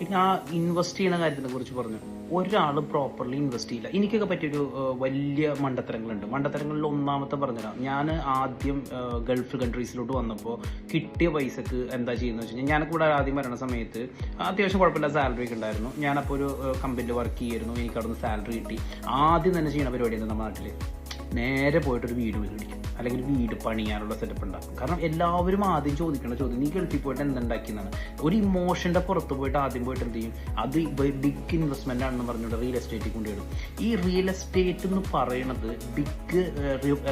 ഇനി ആ ഇൻവെസ്റ്റ് ചെയ്യുന്ന കാര്യത്തിനെ കുറിച്ച് പറഞ്ഞു. ഒരാൾ പ്രോപ്പർലി ഇൻവെസ്റ്റ് ചെയ്യില്ല. എനിക്കൊക്കെ പറ്റിയൊരു വലിയ മണ്ടത്തരങ്ങളിൽ ഒന്നാമത്തെ പറഞ്ഞുതരാം. ഞാൻ ആദ്യം ഗൾഫ് കൺട്രീസിലോട്ട് വന്നപ്പോൾ കിട്ടിയ പൈസക്ക് എന്താ ചെയ്യുന്നത് വെച്ച് കഴിഞ്ഞാൽ, ഞാനൊക്കെ ഇവിടെ ആദ്യം വരണ സമയത്ത് അത്യാവശ്യം കുഴപ്പമില്ല സാലറി ഒക്കെ ഉണ്ടായിരുന്നു. ഞാനപ്പോൾ ഒരു കമ്പനിയിൽ വർക്ക് ചെയ്യായിരുന്നു. എനിക്ക് അവിടെ നിന്ന് സാലറി കിട്ടി. ആദ്യം തന്നെ ചെയ്യുന്ന പരിപാടിയാണ് നമ്മുടെ നാട്ടിൽ നേരെ പോയിട്ടൊരു വീട് മേടിക്കും, അല്ലെങ്കിൽ വീട് പണിയാനുള്ള സെറ്റപ്പ് ഉണ്ടാക്കും. കാരണം എല്ലാവരും ആദ്യം ചോദിക്കേണ്ട ചോദ്യം, നീ ഗൾഫിൽ പോയിട്ട് എന്തുണ്ടാക്കിയെന്നാണ്. ഒരു ഇമോഷൻ്റെ പുറത്ത് പോയിട്ട് ആദ്യം പോയിട്ട് എന്ത് ചെയ്യും, അത് ബിഗ് ഇൻവെസ്റ്റ്മെൻ്റ് ആണെന്ന് പറഞ്ഞുകൊണ്ട് റിയൽ എസ്റ്റേറ്റിൽ കൊണ്ടുവരും. ഈ റിയൽ എസ്റ്റേറ്റ് എന്ന് പറയുന്നത് ബിഗ്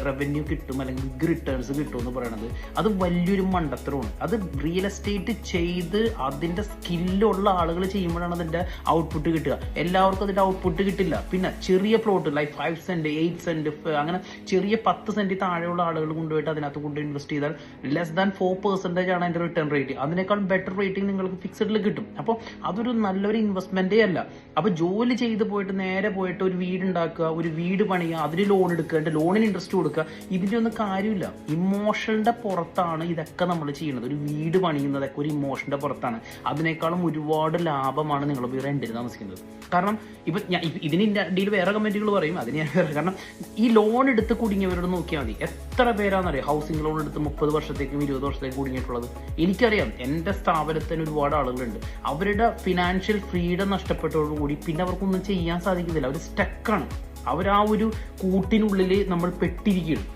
റവന്യൂ കിട്ടും, അല്ലെങ്കിൽ ബിഗ് റിട്ടേൺസ് കിട്ടും എന്ന് പറയുന്നത് അത് വലിയൊരു മണ്ടത്തരമാണ്. അത് റിയൽ എസ്റ്റേറ്റ് ചെയ്ത് അതിൻ്റെ സ്കില്ലുള്ള ആളുകൾ ചെയ്യുമ്പോഴാണ് അതിൻ്റെ ഔട്ട്പുട്ട് കിട്ടുക. എല്ലാവർക്കും അതിൻ്റെ ഔട്ട്പുട്ട് കിട്ടില്ല. പിന്നെ ചെറിയ പ്ലോട്ട് ലൈക്ക് 5 സെൻറ്റ് 8 സെൻറ്റ് അങ്ങനെ ചെറിയ 10 സെൻറ്റ് താഴെയുള്ള ആളുകൾ കൊണ്ടുപോയിട്ട് അതിനകത്ത് കൊണ്ട് ഇൻവെസ്റ്റ് ചെയ്താൽ ലെസ് ദാൻ 4% ആണ് അതിൻ്റെ റിട്ടേൺ റേറ്റ്. അതിനേക്കാൾ ബെറ്റർ റേറ്റിംഗ് നിങ്ങൾക്ക് ഫിക്സഡിൽ കിട്ടും. അപ്പോൾ അതൊരു നല്ലൊരു ഇൻവെസ്റ്റ്മെൻറ്റേ അല്ല. അപ്പോൾ ജോലി ചെയ്ത് പോയിട്ട് നേരെ പോയിട്ട് ഒരു വീട് ഉണ്ടാക്കുക, ഒരു വീട് പണിയുക, അതിന് ലോൺ എടുക്കുക, എൻ്റെ ലോണിന് ഇൻട്രസ്റ്റ് കൊടുക്കുക, ഇതിൻ്റെ ഒന്നും കാര്യമില്ല. ഇമോഷൻ്റെ പുറത്താണ് ഇതൊക്കെ നമ്മൾ ചെയ്യുന്നത്. ഒരു വീട് പണിയുന്നതൊക്കെ ഒരു ഇമോഷൻ്റെ പുറത്താണ്. അതിനേക്കാളും ഒരുപാട് ലാഭമാണ് നിങ്ങൾ പോയി റെന്റിന് താമസിക്കുന്നത്. കാരണം ഇപ്പം ഇതിന് ഇടയിൽ വേറെ കമൻറ്റുകൾ പറയും, അതിന് ഞാൻ കാരണം ഈ ലോൺ എടുത്ത് കുടുങ്ങിയവരോട് നോക്കിയാൽ മതി. എത്ര പേരാണെന്നറിയാം ഹൗസിംഗ് ലോൺ എടുത്ത് 30 വർഷത്തേക്കും 20 വർഷത്തേക്കും കുടുങ്ങിയിട്ടുള്ളത്. എനിക്കറിയാം, എൻ്റെ സ്ഥാപനത്തിന് ഒരുപാട് ആളുകളുണ്ട്. അവരുടെ ഫിനാൻഷ്യൽ ഫ്രീഡം നഷ്ടപ്പെട്ടതോടുകൂടി പിന്നെ അവർക്കൊന്നും ചെയ്യാൻ സാധിക്കുന്നില്ല. അവർ സ്റ്റക്കാണ്. അവർ ആ ഒരു കൂട്ടിനുള്ളിൽ നമ്മൾ പെട്ടിരിക്കുകയാണ്.